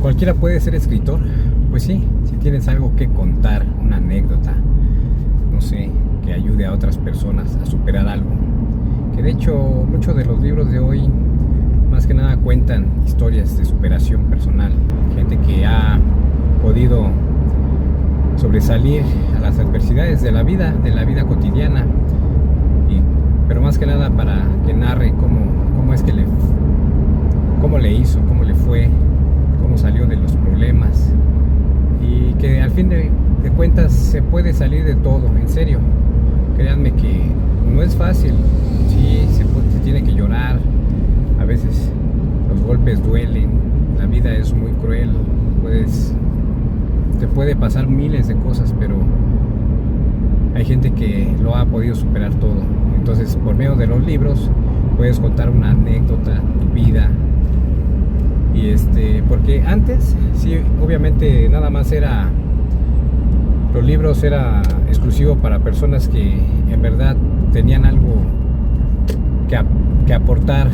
Cualquiera puede ser escritor. Pues sí, si tienes algo que contar, una anécdota, no sé, que ayude a otras personas a superar algo. Que de hecho muchos de los libros de hoy más que nada cuentan historias de superación personal. Gente que ha podido sobresalir a las adversidades de la vida cotidiana. Pero más que nada para que narre cómo es que cómo le hizo, cómo le fue, cómo salió de los problemas. Y que al fin de cuentas se puede salir de todo, en serio. Créanme que no es fácil. Sí, se tiene que llorar. A veces los golpes duelen. La vida es muy cruel. Te puede pasar miles de cosas, pero hay gente que lo ha podido superar todo. Entonces, por medio de los libros puedes contar una anécdota, tu vida. Y porque antes, sí, obviamente nada más los libros era exclusivo para personas que en verdad tenían algo que aportar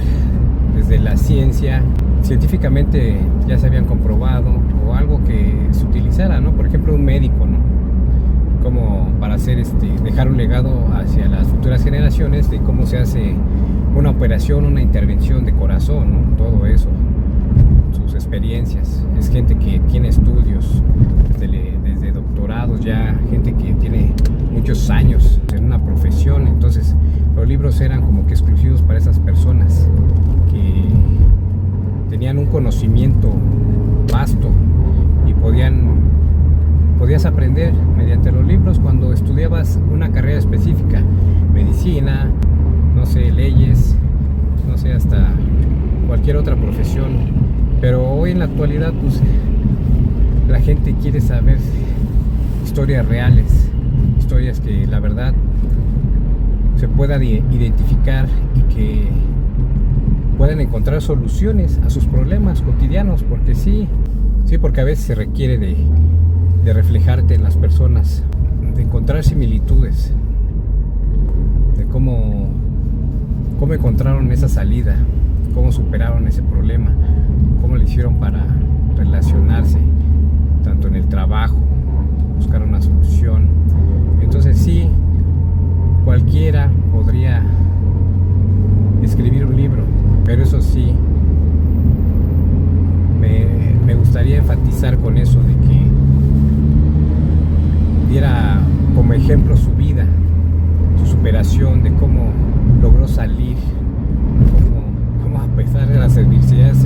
desde la ciencia. Científicamente ya se habían comprobado, o algo que se utilizara, ¿no? Por ejemplo, un médico, ¿no? Como para hacer dejar un legado hacia las futuras generaciones de cómo se hace una operación, una intervención de corazón, ¿no? Todo eso, sus experiencias. Es gente que tiene estudios desde doctorados, ya gente que tiene muchos años en una profesión. Entonces los libros eran como que exclusivos para esas personas que tenían un conocimiento vasto y podías aprender mediante los libros cuando estudiabas una carrera específica, medicina, no sé, leyes, no sé, hasta cualquier otra profesión. Pero hoy en la actualidad, pues, la gente quiere saber historias reales, historias que la verdad se puedan identificar y que puedan encontrar soluciones a sus problemas cotidianos, porque sí, porque a veces se requiere de reflejarte en las personas, de encontrar similitudes, de cómo encontraron esa salida, cómo superaron ese problema, cómo le hicieron para relacionarse, tanto en el trabajo, buscar una solución. Entonces sí, cualquiera podría escribir un libro, pero eso sí, me gustaría enfatizar con eso, de que diera como ejemplo su vida, su superación, de cómo logró salir, cómo a pesar de las adversidades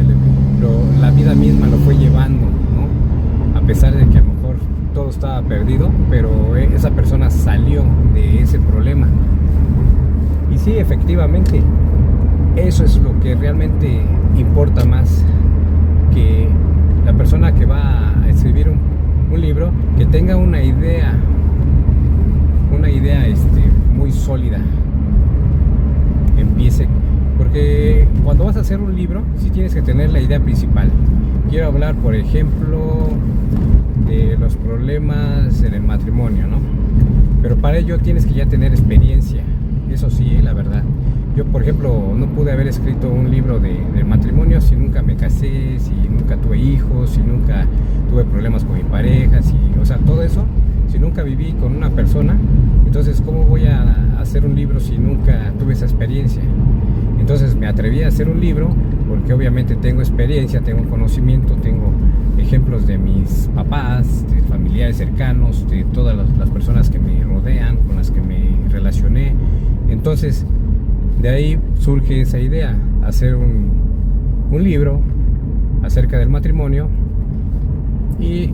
la vida misma lo fue llevando, ¿no? A pesar de que a lo mejor todo estaba perdido, pero esa persona salió de ese problema. Y sí, efectivamente, eso es lo que realmente importa más, que la persona que va a escribir un libro, que tenga una idea muy sólida, empiece, porque cuando vas a hacer un libro sí tienes que tener la idea principal. Quiero hablar, por ejemplo, de los problemas en el matrimonio, ¿no? Pero para ello tienes que ya tener experiencia, eso sí, la verdad. Yo, por ejemplo, no pude haber escrito un libro de matrimonio si nunca me casé, si nunca tuve hijos, si nunca tuve problemas con mi pareja, o sea, todo eso, si nunca viví con una persona. Entonces, ¿cómo voy a hacer un libro si nunca tuve esa experiencia? Entonces me atreví a hacer un libro porque obviamente tengo experiencia, tengo conocimiento, tengo ejemplos de mis papás, de familiares cercanos, de todas las personas que me rodean, con las que me relacioné. Entonces, de ahí surge esa idea, hacer un libro acerca del matrimonio, y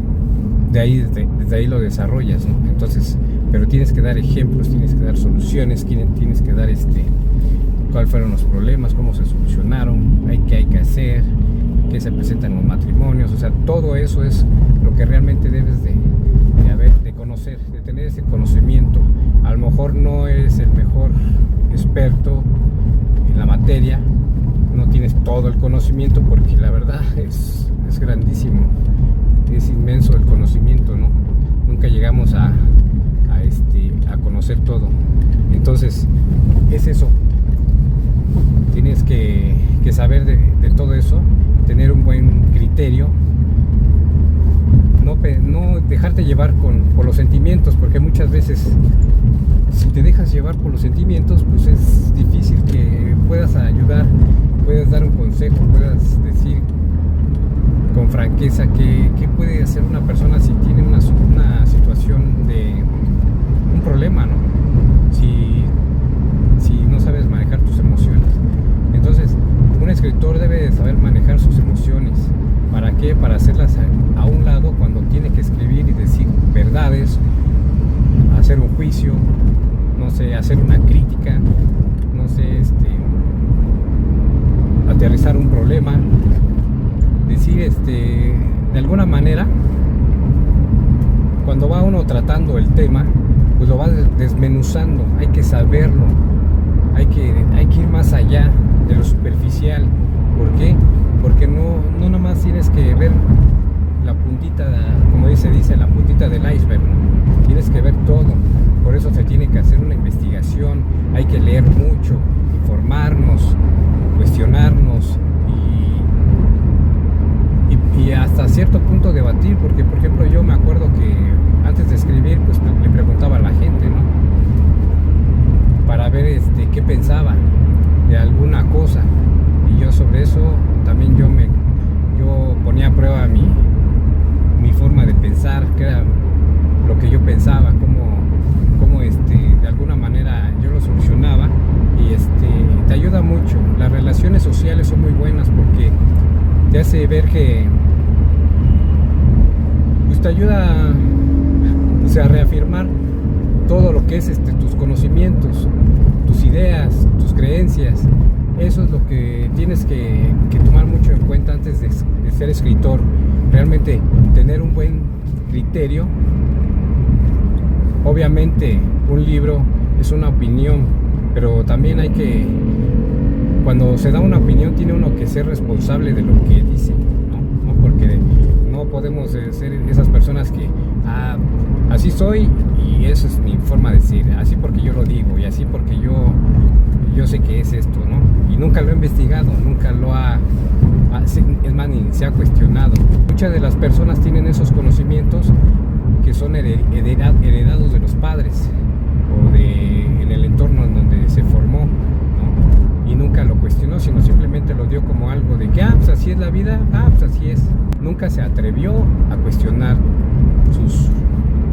desde ahí lo desarrollas, ¿no? Entonces, pero tienes que dar ejemplos, tienes que dar soluciones, tienes que dar cuáles fueron los problemas, cómo se solucionaron, qué hay que hacer, qué se presenta en los matrimonios. O sea, todo eso es lo que realmente debes de conocer, de tener ese conocimiento. A lo mejor no eres el mejor experto en la materia, no tienes todo el conocimiento, porque la verdad es grandísimo, es inmenso el conocimiento, ¿no? Nunca llegamos a conocer todo. Entonces, es eso. Tienes que saber de todo eso, tener un buen criterio dejarte llevar por los sentimientos, porque muchas veces si te dejas llevar por los sentimientos, pues es difícil que puedas ayudar, puedas dar un consejo, puedas decir con franqueza qué puede hacer una persona si tiene una situación de un problema, ¿no? Si no sabes manejar tus emociones. Entonces, un escritor debe de saber manejar sus emociones. ¿Para qué? Para hacerlas a un lado cuando tiene que escribir y decir verdades, hacer un juicio, no sé, hacer una crítica, no sé, aterrizar un problema, decir, de alguna manera, cuando va uno tratando el tema, pues lo va desmenuzando, hay que saberlo, hay que ir más allá de lo superficial. ¿Por qué? Porque no nomás tienes que ver la puntita, como dice la puntita del iceberg, ¿no? Tienes que ver todo. Por eso se tiene que hacer una investigación, hay que leer mucho, informarnos, cuestionarnos y hasta cierto punto debatir, porque por ejemplo yo me acuerdo que antes de escribir pues le preguntaba a la gente, ¿no? Para ver qué pensaba de alguna cosa, y yo sobre eso también yo ponía a prueba mi forma de pensar, que era lo que yo pensaba, cómo de alguna manera yo lo solucionaba, y te ayuda mucho. Las relaciones sociales son muy buenas porque te hace ver que pues te ayuda pues, a reafirmar todo lo que es tus conocimientos, tus ideas, tus creencias. Eso es lo que tienes que tomar mucho en cuenta antes de ser escritor. Realmente tener un buen criterio. Obviamente un libro es una opinión, pero también cuando se da una opinión tiene uno que ser responsable de lo que dice, ¿no? Porque no podemos ser esas personas que así soy y eso es mi forma de decir, así porque yo lo digo y así porque yo sé que es esto, ¿no? Y nunca lo he investigado, nunca es más, ni se ha cuestionado. Muchas de las personas tienen esos conocimientos que son heredados de los padres o en el entorno en donde se formó, ¿no? Y nunca lo cuestionó, sino simplemente lo dio como algo de que, pues así es la vida, pues así es. Nunca se atrevió a cuestionar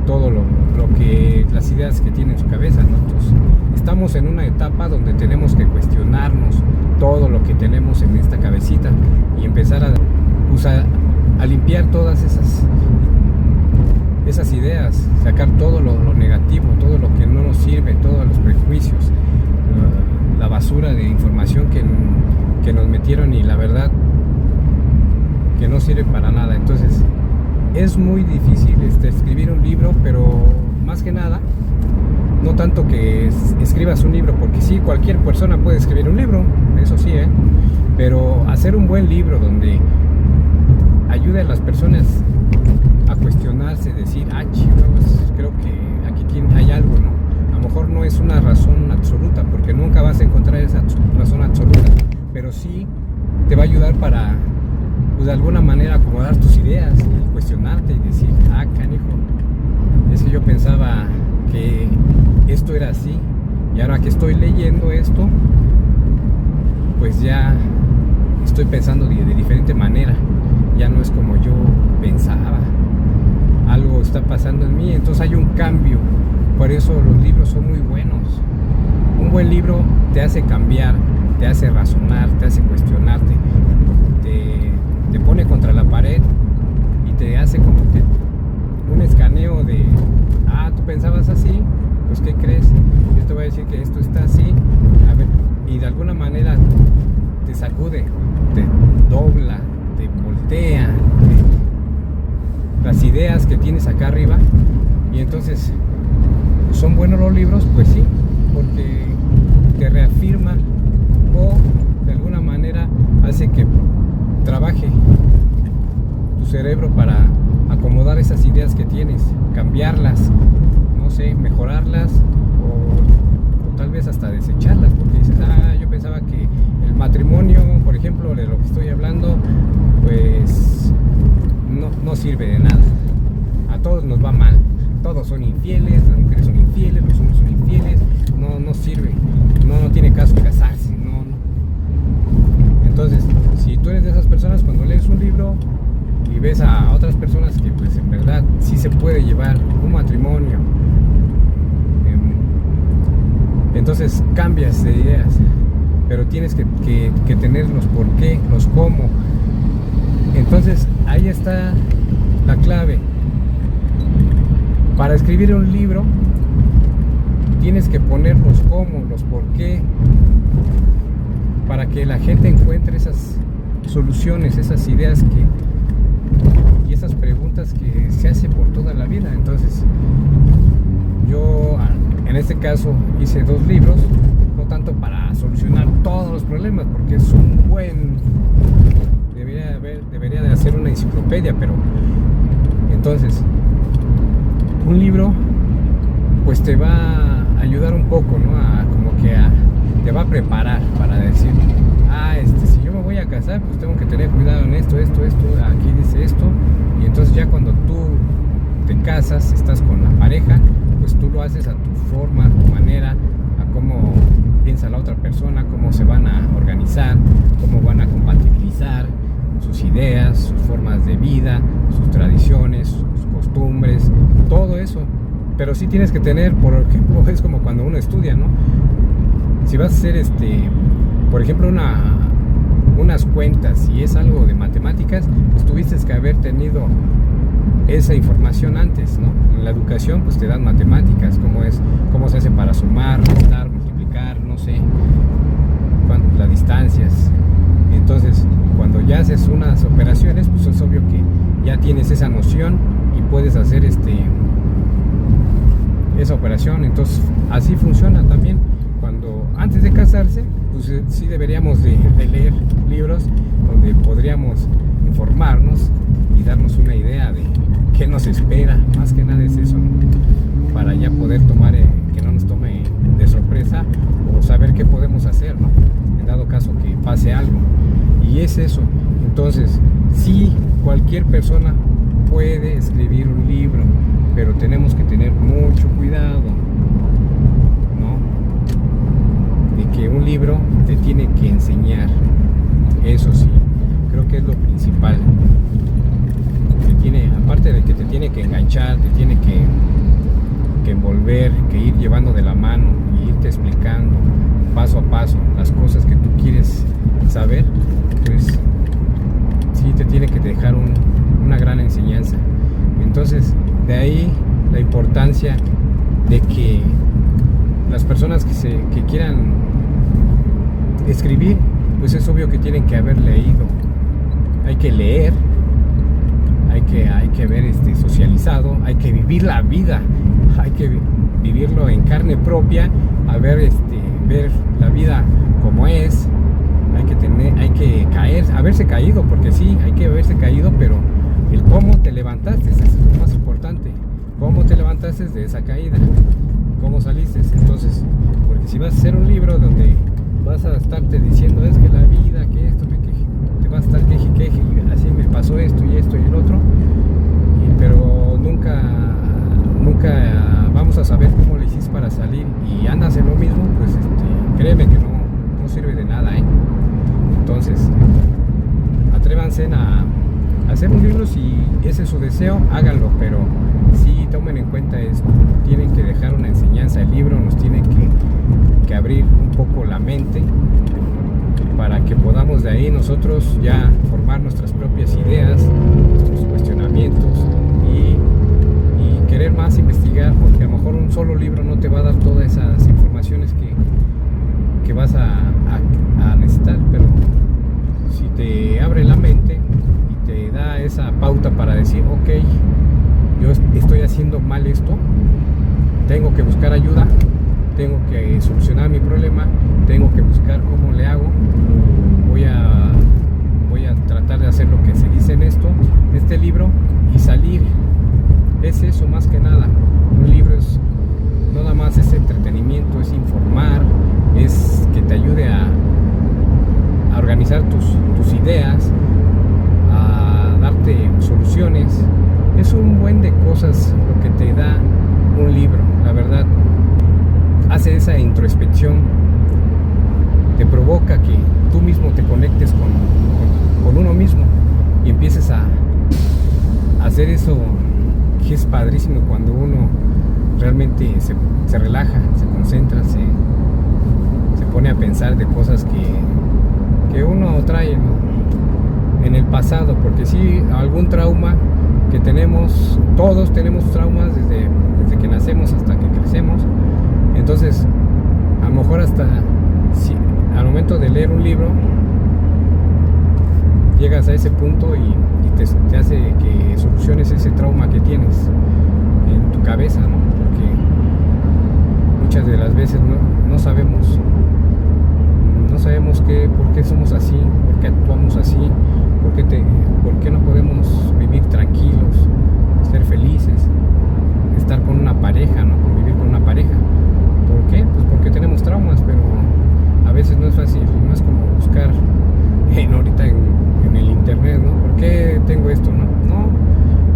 todo lo que las ideas que tiene en su cabeza, ¿no? Entonces, estamos en una etapa donde tenemos que cuestionarnos todo lo que tenemos en esta cabecita y empezar a limpiar todas esas ideas, sacar todo lo negativo, todo lo que no nos sirve, todos los prejuicios, la basura de información que nos metieron y la verdad que no sirve para nada. Entonces es muy difícil escribir un libro, pero más que nada no tanto que escribas un libro, porque sí, cualquier persona puede escribir un libro, eso sí, pero hacer un buen libro donde ayude a las personas a cuestionarse, decir, chicos, creo que aquí hay algo, ¿no? A lo mejor no es una razón absoluta, porque nunca vas a encontrar esa razón absoluta, pero sí te va a ayudar para, pues, de alguna manera acomodar tus ideas y cuestionarte y decir, canijo, es que yo pensaba que esto era así y ahora que estoy leyendo esto, pues ya estoy pensando de diferente manera, ya no es como yo pensaba, algo está pasando en mí, entonces hay un cambio. Por eso los libros son muy buenos. Un buen libro te hace cambiar, te hace razonar, te hace cuestionarte, te pone contra la pared y te hace como que un escaneo de, tú pensabas así, pues ¿qué crees? Yo te voy a decir que esto está así, a ver, y de alguna manera te sacude, te dobla, te voltea las ideas que tienes acá arriba. Y entonces, ¿son buenos los libros? Pues sí, porque te reafirma o de alguna manera hace que trabaje tu cerebro para acomodar esas ideas que tienes, cambiarlas, no sé, mejorarlas o tal vez hasta desecharlas, porque dices, yo pensaba que el matrimonio, por ejemplo, de lo que estoy hablando, pues no sirve de nada. todos nos va mal, todos son infieles, las mujeres son infieles, los hombres son infieles, no sirve, no tiene caso casarse, no. Entonces, si tú eres de esas personas, cuando lees un libro y ves a otras personas que pues en verdad sí se puede llevar un matrimonio, entonces cambias de ideas, pero tienes que tener los por qué, los cómo. Entonces ahí está la clave. Para escribir un libro tienes que poner los cómo, los por qué, para que la gente encuentre esas soluciones, esas ideas y esas preguntas que se hace por toda la vida. Entonces yo en este caso hice 2 libros, no tanto para solucionar todos los problemas, porque es un buen, debería de hacer una enciclopedia, pero entonces un libro pues te va a ayudar un poco, ¿no? Te va a preparar para decir, si yo me voy a casar, pues tengo que tener cuidado en esto, aquí dice esto, y entonces ya cuando tú te casas, estás con la pareja, pues tú lo haces a tu forma, a tu manera, a cómo piensa la otra persona, cómo se van a organizar, cómo van a compatibilizar sus ideas, sus formas de vida, sus tradiciones, sus costumbres, todo eso. Pero sí tienes que tener, por ejemplo, es como cuando uno estudia, ¿no? Si vas a hacer, por ejemplo, unas cuentas y es algo de matemáticas, pues tuviste que haber tenido esa información antes, ¿no? En la educación pues te dan matemáticas, cómo se hace para sumar, restar, multiplicar, no sé, las distancias. Entonces, cuando ya haces unas operaciones, pues es obvio que ya tienes esa noción y puedes hacer esa operación. Entonces, así funciona también. Cuando antes de casarse, pues sí deberíamos de leer libros donde podríamos informarnos y darnos una idea de qué nos espera. Más que nada es eso, ¿no? Para ya poder tomar, que no nos tome de sorpresa, o saber qué podemos hacer, ¿no? En dado caso que pase algo. Y es eso. Entonces, sí, cualquier persona puede escribir un libro, pero tenemos que tener mucho cuidado, ¿no? De que un libro te tiene que enseñar. Eso sí, creo que es lo principal. Aparte de que te tiene que enganchar, te tiene que envolver, que ir llevando de la mano y irte explicando paso a paso las cosas que tú quieres saber, pues sí te tiene que dejar una gran enseñanza. Entonces, de ahí la importancia de que las personas que quieran escribir, pues es obvio que tienen que haber leído. Hay que leer, hay que haber socializado, hay que vivir la vida, hay que vivirlo en carne propia, ver la vida como es. Hay que haberse caído, porque sí, hay que haberse caído, pero el cómo te levantaste es lo más importante. Cómo te levantaste de esa caída, cómo saliste. Entonces, porque si vas a hacer un libro donde vas a estarte diciendo es que la vida, que esto, te vas a estar queje, y así me pasó esto y el otro, pero nunca vamos a saber cómo le hiciste para salir y andas en lo mismo, pues créeme que no sirve de nada, ¿eh? Entonces, atrévanse a hacer un libro. Si ese es su deseo, háganlo, pero sí tomen en cuenta esto. Tienen que dejar una enseñanza. El libro nos tiene que abrir un poco la mente para que podamos de ahí nosotros ya formar nuestras propias ideas, nuestros cuestionamientos y querer más investigar, porque a lo mejor un solo libro no te va a dar todas esas informaciones que vas a necesitar, pero si te abre la mente y te da esa pauta para decir, ok, yo estoy haciendo mal esto, tengo que buscar ayuda, tengo que solucionar mi problema, tengo que buscar cómo le hago, voy a tratar de hacer lo que se dice en este libro y salir. Es eso más que nada. Un libro no nada más es entretenimiento, es informar, es que te ayude a organizar tus ideas, a darte soluciones Es un buen de cosas lo que te da un libro, la verdad. Hace esa introspección, te provoca que tú mismo te conectes con uno mismo y empieces a hacer eso que es padrísimo cuando uno realmente se relaja, se concentra, se pone a pensar de cosas que uno trae, ¿no?, en el pasado, porque sí, algún trauma que tenemos, todos tenemos traumas desde que nacemos hasta que crecemos. Entonces, a lo mejor hasta si al momento de leer un libro llegas a ese punto y te hace que soluciones ese trauma que tienes en tu cabeza, ¿no? Porque muchas de las veces no sabemos por qué somos así, por qué actuamos así, por qué no podemos vivir tranquilos, ser felices, estar con una pareja, ¿no? Convivir con una pareja. ¿Por qué? Pues porque tenemos traumas, pero a veces no es fácil, no es como buscar ahorita en el internet, ¿no? ¿Por qué tengo esto? No,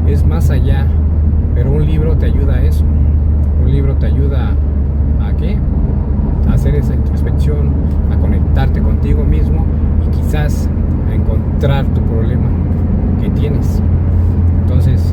es más allá, pero un libro te ayuda a eso. Un libro te ayuda a ¿qué? A hacer esa introspección, a conectarte contigo mismo y quizás a encontrar tu problema que tienes. Entonces,